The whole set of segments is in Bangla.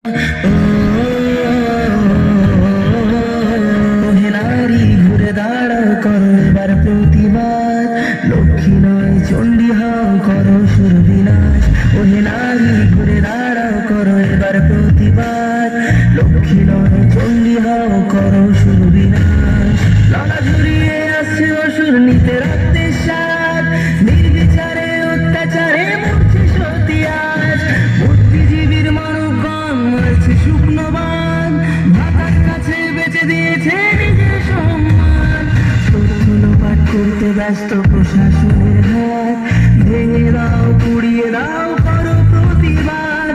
হে নারী ঘুরে দাঁড়াও করো এবার প্রতিবাদ, লক্ষ্মী নয় চণ্ডী হও করো সুর বিনাশ। ও হে নারী ঘুরে দাঁড়াও করো এবার প্রতিবাদ, লক্ষ্মী নয় চণ্ডী হও করো সুর বিনাশ। লড়া ঝুরিয়ে আসছে অসুর নিতে রক্তের স্বাদ, নির্বিচারে অত্যাচারে মরছে সতী আজ। বুদ্ধিজীবীর মানবগণ মারছে শুকনো বান, ভাতার কাছে বেঁচে দিয়েছে নিজের সম্মান। তথ্য লোপাট করতে ব্যস্ত প্রশাসনের হাত, ভেঙে দাও পুড়িয়ে দাও করো প্রতিবাদ,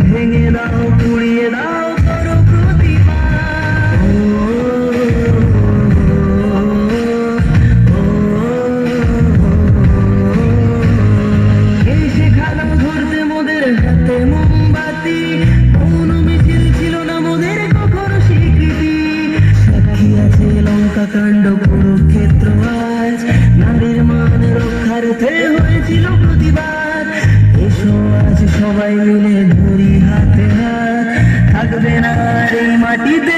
ভেঙে দাও পুড়িয়ে দাও করো প্রতিবাদ। কে শেখালো ধরতে মোদের হাতে মোমবাতি, কোন মিছিল ছিল না মোদের কখনো স্বীকৃতি। সাক্ষী আছে লঙ্কা কাণ্ড কুরুক্ষেত্র আজ, নারীর মান রক্ষার্থে হয়েছিল প্রতিবাদ। এসো আজ সবাই মিলে ধরি হাতে হাত, থাকবে না আর এই মাটিতে